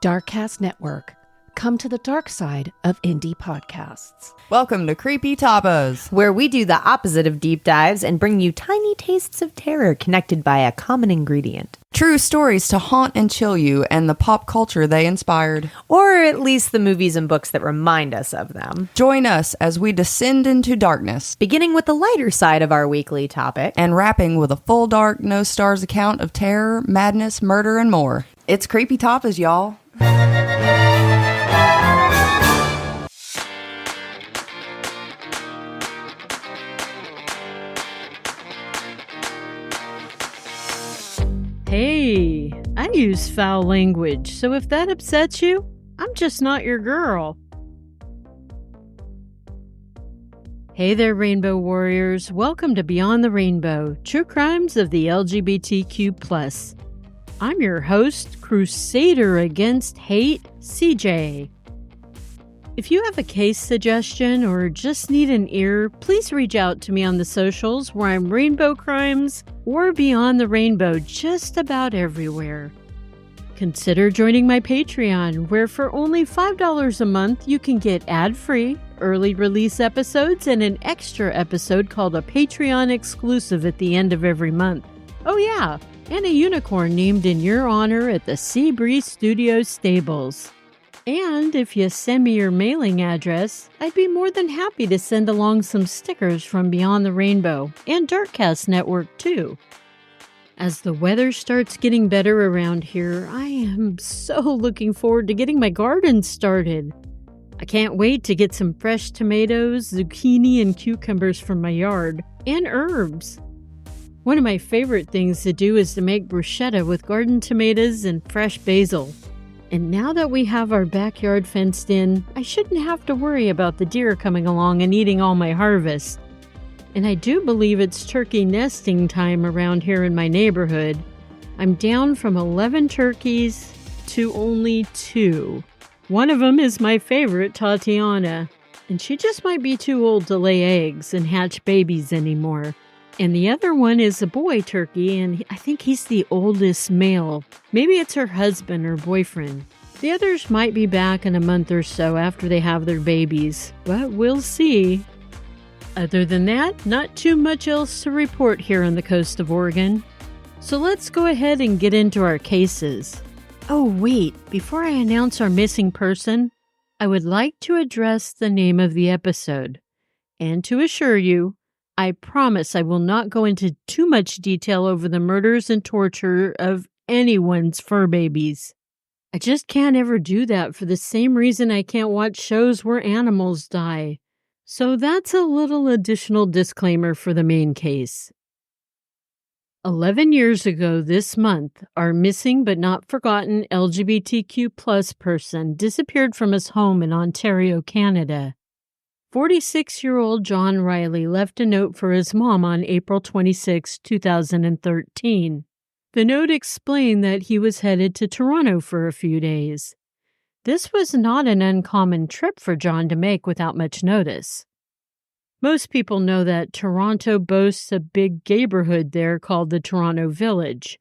Darkcast Network. Come to the dark side of indie podcasts. Welcome to Creepy Tapas, where we do the opposite of deep dives and bring you tiny tastes of terror connected by a common ingredient. True stories to haunt and chill you and the pop culture they inspired. Or at least the movies and books that remind us of them. Join us as we descend into darkness, beginning with the lighter side of our weekly topic, and wrapping with a full dark, no stars account of terror, madness, murder, and more. It's Creepy Tapas, y'all. Hey, I use foul language, so if that upsets you, I'm just not your girl. Hey there, Rainbow Warriors. Welcome to Beyond the Rainbow, True Crimes of the LGBTQ+. I'm your host, Crusader Against Hate, CJ. If you have a case suggestion or just need an ear, please reach out to me on the socials where I'm Rainbow Crimes or Beyond the Rainbow just about everywhere. Consider joining my Patreon, where for only $5 a month you can get ad-free, early release episodes, and an extra episode called a Patreon exclusive at the end of every month. Oh yeah, and a unicorn named in your honor at the Seabreeze Studios stables. And if you send me your mailing address, I'd be more than happy to send along some stickers from Beyond the Rainbow and Darkcast Network too. As the weather starts getting better around here, I am so looking forward to getting my garden started. I can't wait to get some fresh tomatoes, zucchini, and cucumbers from my yard, and herbs. One of my favorite things to do is to make bruschetta with garden tomatoes and fresh basil. And now that we have our backyard fenced in, I shouldn't have to worry about the deer coming along and eating all my harvest. And I do believe it's turkey nesting time around here in my neighborhood. I'm down from 11 turkeys to only 2. One of them is my favorite, Tatiana, and she just might be too old to lay eggs and hatch babies anymore. And the other one is a boy turkey, and I think he's the oldest male. Maybe it's her husband or boyfriend. The others might be back in a month or so after they have their babies, but we'll see. Other than that, not too much else to report here on the coast of Oregon. So let's go ahead and get into our cases. Oh wait, before I announce our missing person, I would like to address the name of the episode. And to assure you, I promise I will not go into too much detail over the murders and torture of anyone's fur babies. I just can't ever do that for the same reason I can't watch shows where animals die. So that's a little additional disclaimer for the main case. 11 years ago this month, our missing but not forgotten LGBTQ+ person disappeared from his home in Ontario, Canada. 46-year-old Jon Riley left a note for his mom on April 26, 2013. The note explained that he was headed to Toronto for a few days. This was not an uncommon trip for Jon to make without much notice. Most people know that Toronto boasts a big gayborhood there called the Toronto Village.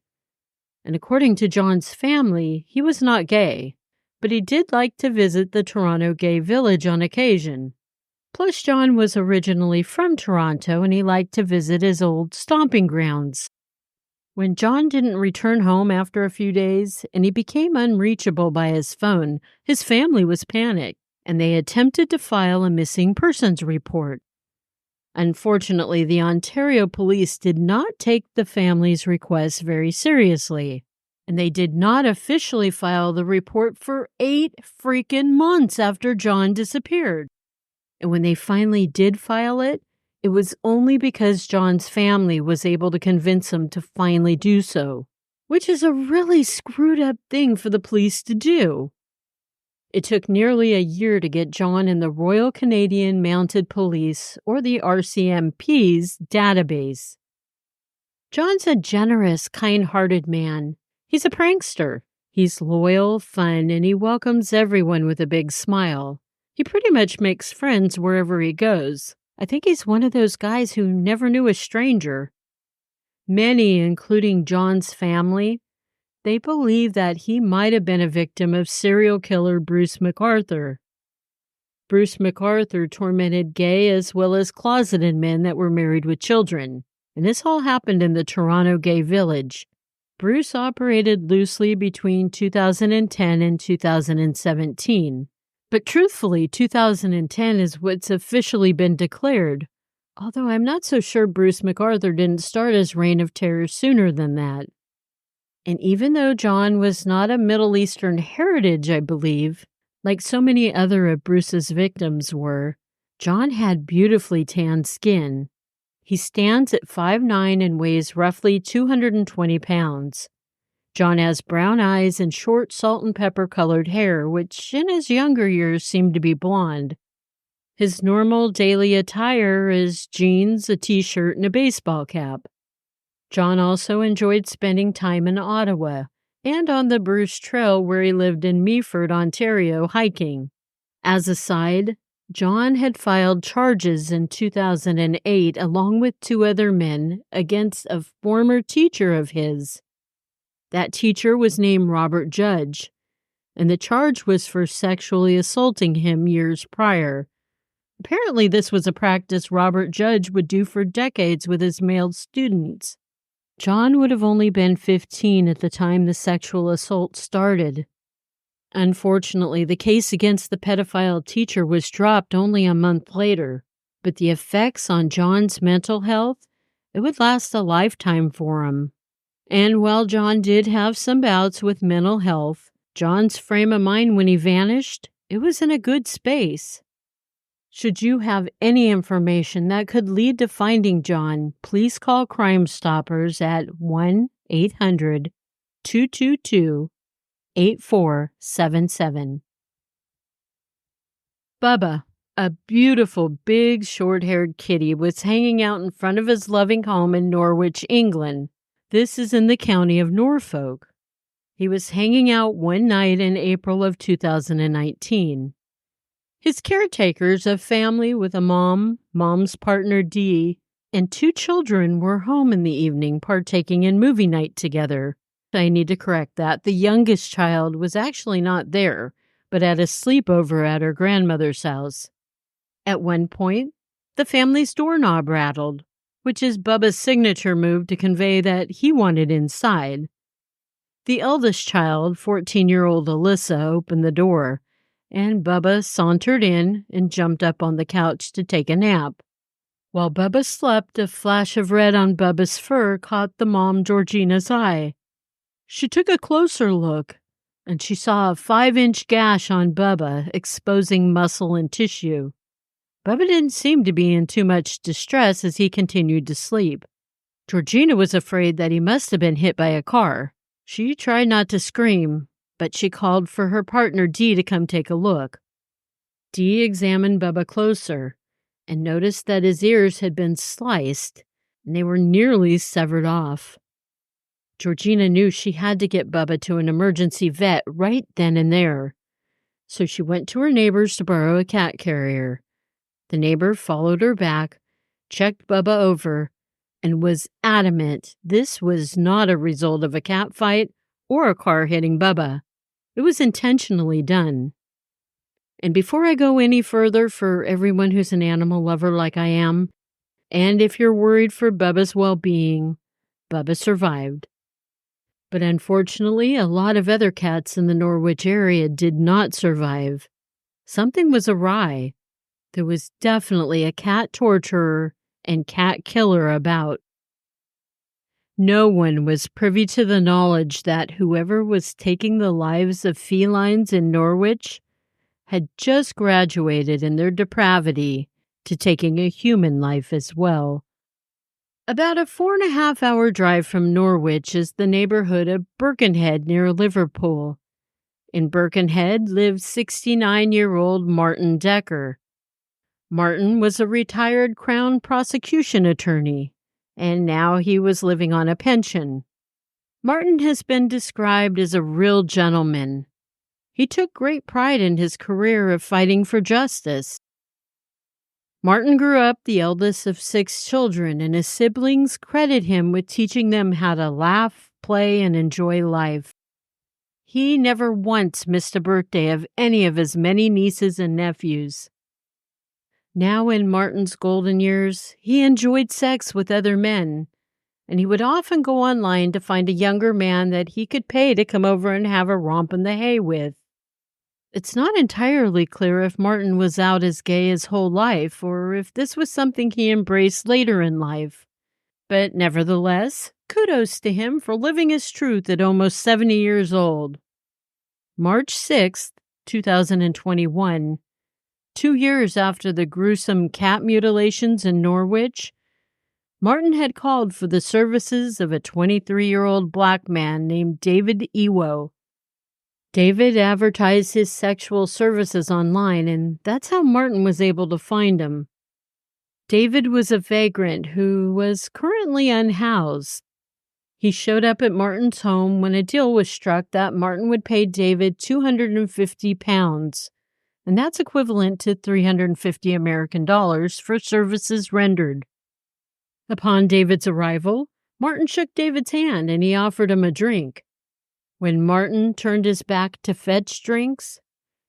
And according to Jon's family, he was not gay, but he did like to visit the Toronto Gay Village on occasion. Plus, Jon was originally from Toronto and he liked to visit his old stomping grounds. When Jon didn't return home after a few days and he became unreachable by his phone, his family was panicked and they attempted to file a missing persons report. Unfortunately, the Ontario police did not take the family's request very seriously, and they did not officially file the report for 8 freaking months after Jon disappeared. And when they finally did file it, it was only because Jon's family was able to convince him to finally do so, which is a really screwed up thing for the police to do. It took nearly a year to get Jon in the Royal Canadian Mounted Police, or the RCMP's, database. Jon's a generous, kind-hearted man. He's a prankster. He's loyal, fun, and he welcomes everyone with a big smile. He pretty much makes friends wherever he goes. I think he's one of those guys who never knew a stranger. Many, including Jon's family, They believe that he might have been a victim of serial killer Bruce MacArthur. Bruce MacArthur tormented gay as well as closeted men that were married with children, and this all happened in the Toronto gay village. Bruce operated loosely between 2010 and 2017, but truthfully, 2010 is what's officially been declared, although I'm not so sure Bruce MacArthur didn't start his reign of terror sooner than that. And even though Jon was not of Middle Eastern heritage, I believe, like so many other of Bruce's victims were, Jon had beautifully tanned skin. He stands at 5'9" and weighs roughly 220 pounds. Jon has brown eyes and short salt and pepper colored hair, which in his younger years seemed to be blonde. His normal daily attire is jeans, a t-shirt, and a baseball cap. Jon also enjoyed spending time in Ottawa and on the Bruce Trail where he lived in Meaford, Ontario, hiking. As a side, Jon had filed charges in 2008 along with 2 other men against a former teacher of his. That teacher was named Robert Judge, and the charge was for sexually assaulting him years prior. Apparently, this was a practice Robert Judge would do for decades with his male students. Jon would have only been 15 at the time the sexual assault started. Unfortunately, the case against the pedophile teacher was dropped only a month later, but the effects on Jon's mental health, it would last a lifetime for him. And while Jon did have some bouts with mental health, Jon's frame of mind when he vanished, it was in a good space. Should you have any information that could lead to finding Jon, please call Crime Stoppers at 1-800-222-8477. Bubba, a beautiful, big, short-haired kitty, was hanging out in front of his loving home in Norwich, England. This is in the county of Norfolk. He was hanging out one night in April of 2019. His caretakers, a family with a mom's partner Dee, and 2 children were home in the evening partaking in movie night together. I need to correct that. The youngest child was actually not there, but at a sleepover at her grandmother's house. At one point, the family's doorknob rattled, which is Bubba's signature move to convey that he wanted inside. The eldest child, 14-year-old Alyssa, opened the door, and Bubba sauntered in and jumped up on the couch to take a nap. While Bubba slept, a flash of red on Bubba's fur caught the mom Georgina's eye. She took a closer look, and she saw a 5-inch gash on Bubba, exposing muscle and tissue. Bubba didn't seem to be in too much distress as he continued to sleep. Georgina was afraid that he must have been hit by a car. She tried not to scream, but she called for her partner Dee to come take a look. Dee examined Bubba closer and noticed that his ears had been sliced and they were nearly severed off. Georgina knew she had to get Bubba to an emergency vet right then and there, so she went to her neighbor's to borrow a cat carrier. The neighbor followed her back, checked Bubba over, and was adamant this was not a result of a cat fight or a car hitting Bubba. It was intentionally done. And before I go any further, for everyone who's an animal lover like I am, and if you're worried for Bubba's well-being, Bubba survived. But unfortunately, a lot of other cats in the Norwich area did not survive. Something was awry. There was definitely a cat torturer and cat killer about. No one was privy to the knowledge that whoever was taking the lives of felines in Norwich had just graduated in their depravity to taking a human life as well. About a 4.5-hour drive from Norwich is the neighborhood of Birkenhead near Liverpool. In Birkenhead lived 69-year-old Martin Decker. Martin was a retired Crown prosecution attorney, and now he was living on a pension. Martin has been described as a real gentleman. He took great pride in his career of fighting for justice. Martin grew up the eldest of 6 children, and his siblings credit him with teaching them how to laugh, play and enjoy life. He never once missed a birthday of any of his many nieces and nephews. Now in Martin's golden years, he enjoyed sex with other men, and he would often go online to find a younger man that he could pay to come over and have a romp in the hay with. It's not entirely clear if Martin was out as gay his whole life or if this was something he embraced later in life. But nevertheless, kudos to him for living his truth at almost 70 years old. March 6th, 2021, 2 years after the gruesome cat mutilations in Norwich, Martin had called for the services of a 23-year-old black man named David Iwo. David advertised his sexual services online, and that's how Martin was able to find him. David was a vagrant who was currently unhoused. He showed up at Martin's home when a deal was struck that Martin would pay David £250, and that's equivalent to $350 American for services rendered. Upon David's arrival, Martin shook David's hand and he offered him a drink. When Martin turned his back to fetch drinks,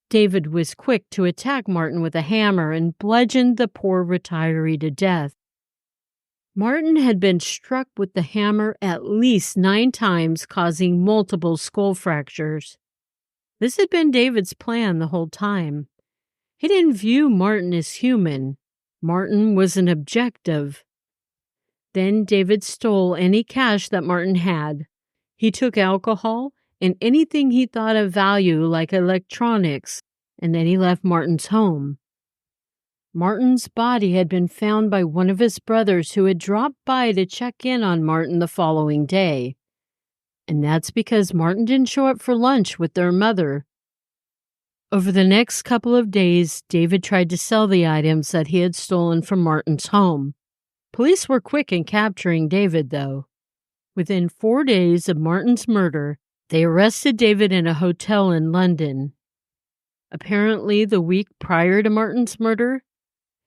David was quick to attack Martin with a hammer and bludgeoned the poor retiree to death. Martin had been struck with the hammer at least 9 times, causing multiple skull fractures. This had been David's plan the whole time. He didn't view Martin as human. Martin was an objective. Then David stole any cash that Martin had. He took alcohol and anything he thought of value like electronics, and then he left Martin's home. Martin's body had been found by one of his brothers who had dropped by to check in on Martin the following day. And that's because Martin didn't show up for lunch with their mother. Over the next couple of days, David tried to sell the items that he had stolen from Martin's home. Police were quick in capturing David, though. Within 4 days of Martin's murder, they arrested David in a hotel in London. Apparently, the week prior to Martin's murder,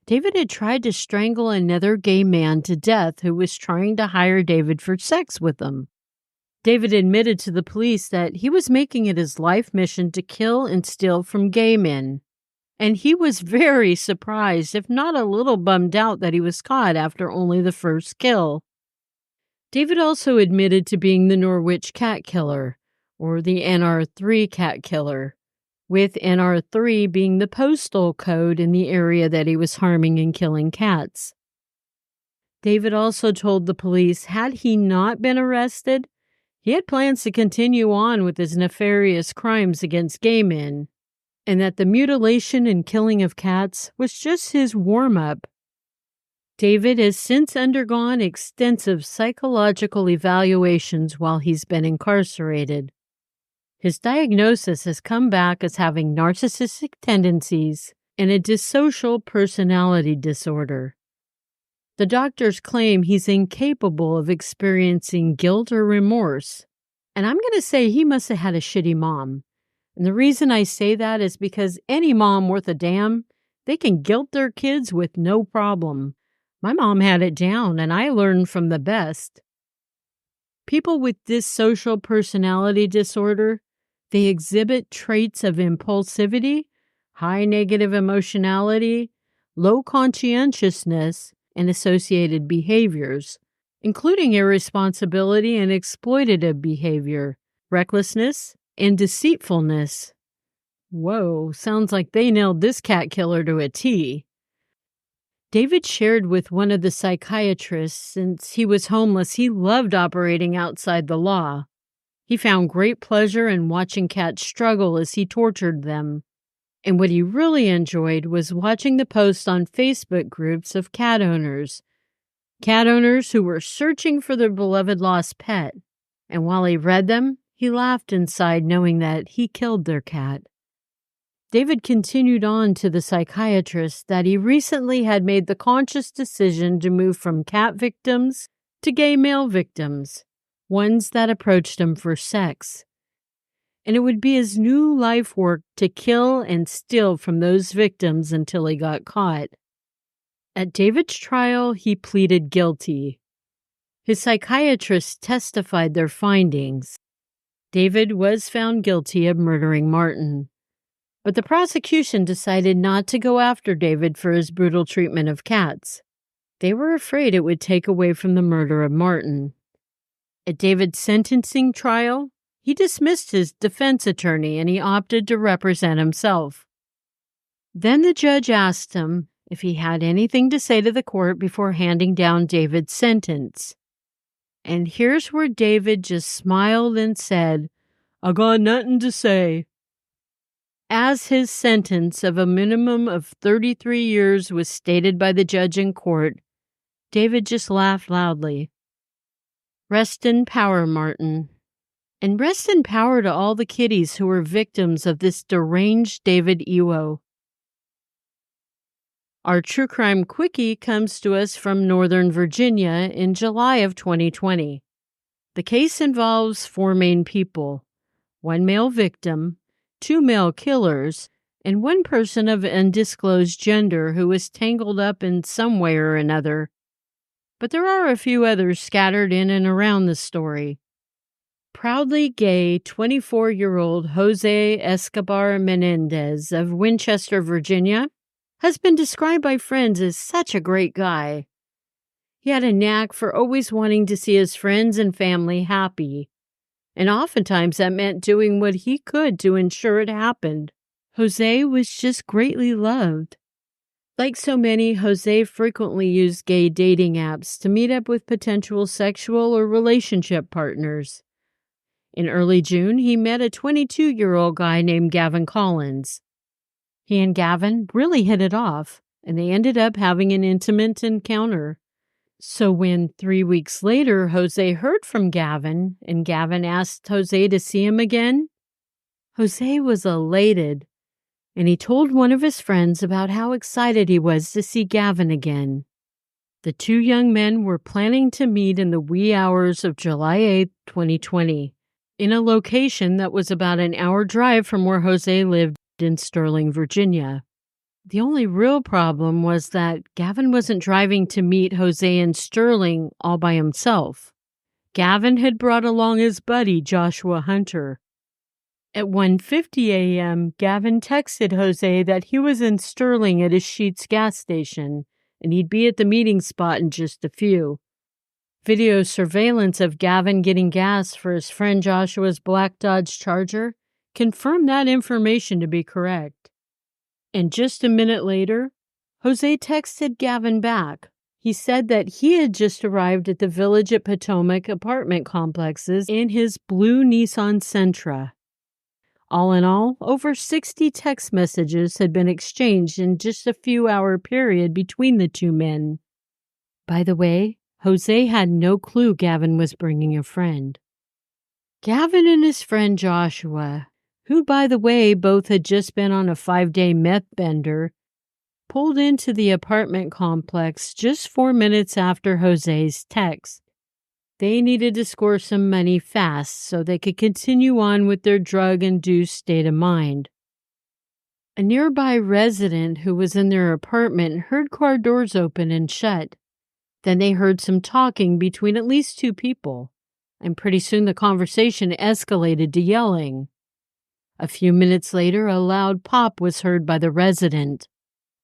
David had tried to strangle another gay man to death who was trying to hire David for sex with him. David admitted to the police that he was making it his life mission to kill and steal from gay men. And he was very surprised, if not a little bummed out, that he was caught after only the first kill. David also admitted to being the Norwich Cat Killer, or the NR3 Cat Killer, with NR3 being the postal code in the area that he was harming and killing cats. David also told the police had he not been arrested, he had plans to continue on with his nefarious crimes against gay men, and that the mutilation and killing of cats was just his warm-up. David has since undergone extensive psychological evaluations while he's been incarcerated. His diagnosis has come back as having narcissistic tendencies and a dissocial personality disorder. The doctors claim he's incapable of experiencing guilt or remorse, and I'm going to say he must have had a shitty mom. And the reason I say that is because any mom worth a damn, they can guilt their kids with no problem. My mom had it down, and I learned from the best. People with this social personality disorder, they exhibit traits of impulsivity, high negative emotionality, low conscientiousness, and associated behaviors, including irresponsibility and exploitative behavior, recklessness, and deceitfulness. Whoa, sounds like they nailed this cat killer to a T. David shared with one of the psychiatrists since he was homeless, he loved operating outside the law. He found great pleasure in watching cats struggle as he tortured them. And what he really enjoyed was watching the posts on Facebook groups of cat owners who were searching for their beloved lost pet. And while he read them, he laughed inside knowing that he killed their cat. David continued on to the psychiatrist that he recently had made the conscious decision to move from cat victims to gay male victims, ones that approached him for sex. And it would be his new life work to kill and steal from those victims until he got caught. At David's trial, he pleaded guilty. His psychiatrist testified their findings. David was found guilty of murdering Martin, but the prosecution decided not to go after David for his brutal treatment of cats. They were afraid it would take away from the murder of Martin. At David's sentencing trial, he dismissed his defense attorney and he opted to represent himself. Then the judge asked him if he had anything to say to the court before handing down David's sentence. And here's where David just smiled and said, "I got nothing to say." As his sentence of a minimum of 33 years was stated by the judge in court, David just laughed loudly. Rest in power, Martin. And rest in power to all the kitties who were victims of this deranged David Iwo. Our True Crime Quickie comes to us from Northern Virginia in July of 2020. The case involves 4 main people, 1 male victim, 2 male killers, and 1 person of undisclosed gender who was tangled up in some way or another. But there are a few others scattered in and around the story. Proudly gay 24-year-old Jose Escobar Menendez of Winchester, Virginia, has been described by friends as such a great guy. He had a knack for always wanting to see his friends and family happy, and oftentimes that meant doing what he could to ensure it happened. Jose was just greatly loved. Like so many, Jose frequently used gay dating apps to meet up with potential sexual or relationship partners. In early June, he met a 22-year-old guy named Gavin Collins. He and Gavin really hit it off, and they ended up having an intimate encounter. So when 3 weeks later Jose heard from Gavin, and Gavin asked Jose to see him again, Jose was elated, and he told one of his friends about how excited he was to see Gavin again. The 2 young men were planning to meet in the wee hours of July 8, 2020, in a location that was about an hour drive from where Jose lived in Sterling, Virginia. The only real problem was that Gavin wasn't driving to meet Jose in Sterling all by himself. Gavin had brought along his buddy, Joshua Hunter. At 1:50 a.m., Gavin texted Jose that he was in Sterling at his Sheetz gas station, and he'd be at the meeting spot in just a few. Video surveillance of Gavin getting gas for his friend Joshua's black Dodge Charger confirmed that information to be correct. And just a minute later, Jose texted Gavin back. He said that he had just arrived at the Village at Potomac apartment complexes in his blue Nissan Sentra. All in all, over 60 text messages had been exchanged in just a few-hour period between the 2 men. By the way, Jose had no clue Gavin was bringing a friend. Gavin and his friend Joshua, who, by the way, both had just been on a 5-day meth bender, pulled into the apartment complex just 4 minutes after Jose's text. They needed to score some money fast so they could continue on with their drug-induced state of mind. A nearby resident who was in their apartment heard car doors open and shut. Then they heard some talking between at least 2 people, and pretty soon the conversation escalated to yelling. A few minutes later, a loud pop was heard by the resident.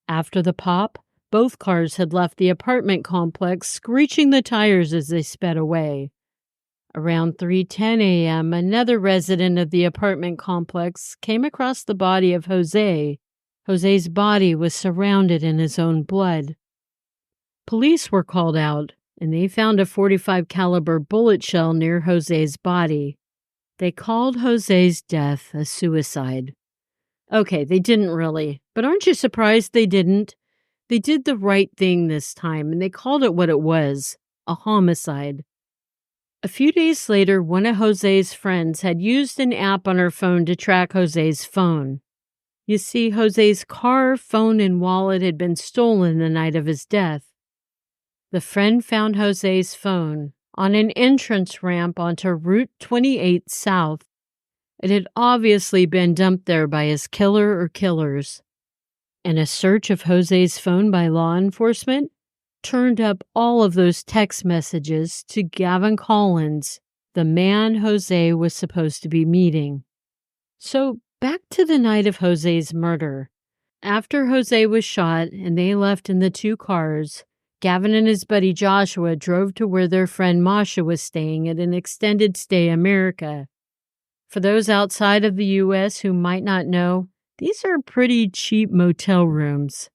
After the pop, both cars had left the apartment complex, screeching the tires as they sped away. Around 3:10 a.m., another resident of the apartment complex came across the body of Jose. Jose's body was surrounded in his own blood. Police were called out, and they found a .45 caliber bullet shell near Jose's body. They called Jose's death a suicide. Okay, they didn't really, but aren't you surprised they didn't? They did the right thing this time, and they called it what it was, a homicide. A few days later, one of Jose's friends had used an app on her phone to track Jose's phone. You see, Jose's car, phone, and wallet had been stolen the night of his death. The friend found Jose's phone on an entrance ramp onto Route 28 South. It had obviously been dumped there by his killer or killers. And a search of Jose's phone by law enforcement turned up all of those text messages to Gavin Collins, the man Jose was supposed to be meeting. So back to the night of Jose's murder. After Jose was shot and they left in the 2 cars, Gavin and his buddy Joshua drove to where their friend Masha was staying at an extended stay America. For those outside of the U.S. who might not know, these are pretty cheap motel rooms.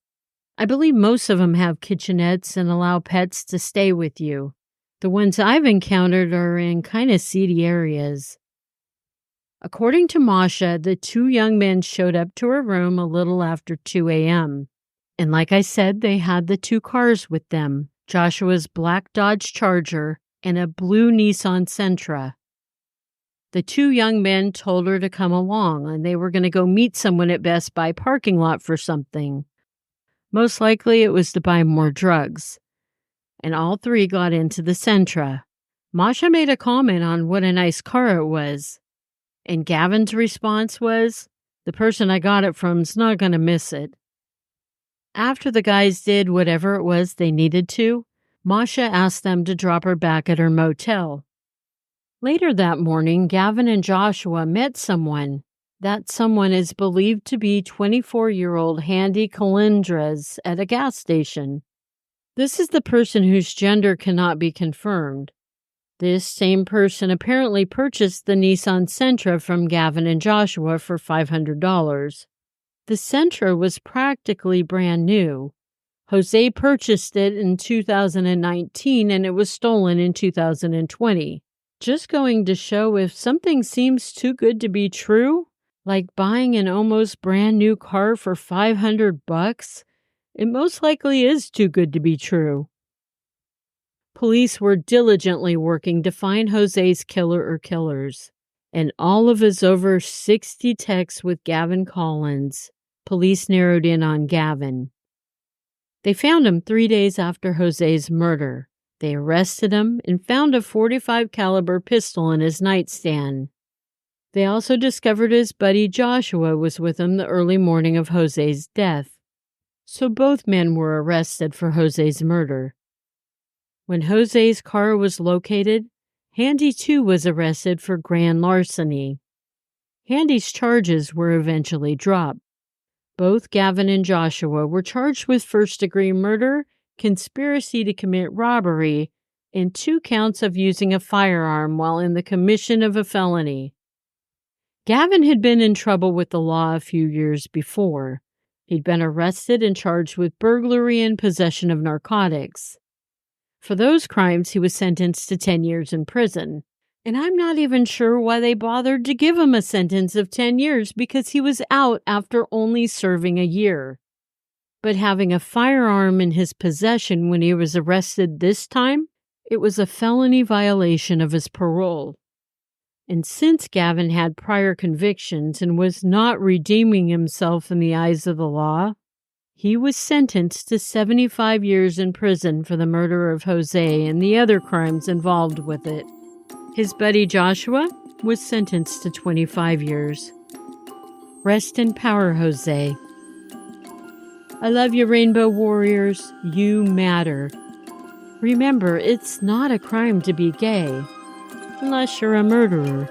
I believe most of them have kitchenettes and allow pets to stay with you. The ones I've encountered are in kind of seedy areas. According to Masha, the 2 young men showed up to her room a little after 2 a.m. And like I said, they had the 2 cars with them, Joshua's black Dodge Charger and a blue Nissan Sentra. The 2 young men told her to come along, and they were going to go meet someone at Best Buy parking lot for something. Most likely it was to buy more drugs. And all 3 got into the Sentra. Masha made a comment on what a nice car it was. And Gavin's response was, "The person I got it from's not going to miss it." After the guys did whatever it was they needed to, Masha asked them to drop her back at her motel. Later that morning, Gavin and Joshua met someone. That someone is believed to be 24-year-old Handy Calindres at a gas station. This is the person whose gender cannot be confirmed. This same person apparently purchased the Nissan Sentra from Gavin and Joshua for $500. The Sentra was practically brand new. Jose purchased it in 2019 and it was stolen in 2020. Just going to show if something seems too good to be true, like buying an almost brand new car for $500, it most likely is too good to be true. Police were diligently working to find Jose's killer or killers. And all of his over 60 texts with Gavin Collins, police narrowed in on Gavin. They found him 3 days after Jose's murder. They arrested him and found a .45 caliber pistol in his nightstand. They also discovered his buddy Joshua was with him the early morning of Jose's death. So both men were arrested for Jose's murder. When Jose's car was located, Handy too was arrested for grand larceny. Handy's charges were eventually dropped. Both Gavin and Joshua were charged with first-degree murder, conspiracy to commit robbery, and 2 counts of using a firearm while in the commission of a felony. Gavin had been in trouble with the law a few years before. He'd been arrested and charged with burglary and possession of narcotics. For those crimes, he was sentenced to 10 years in prison. And I'm not even sure why they bothered to give him a sentence of 10 years because he was out after only serving a year. But having a firearm in his possession when he was arrested this time, it was a felony violation of his parole. And since Gavin had prior convictions and was not redeeming himself in the eyes of the law, he was sentenced to 75 years in prison for the murder of Jose and the other crimes involved with it. His buddy Joshua was sentenced to 25 years. Rest in power, Jose. I love you, Rainbow Warriors. You matter. Remember, it's not a crime to be gay, unless you're a murderer.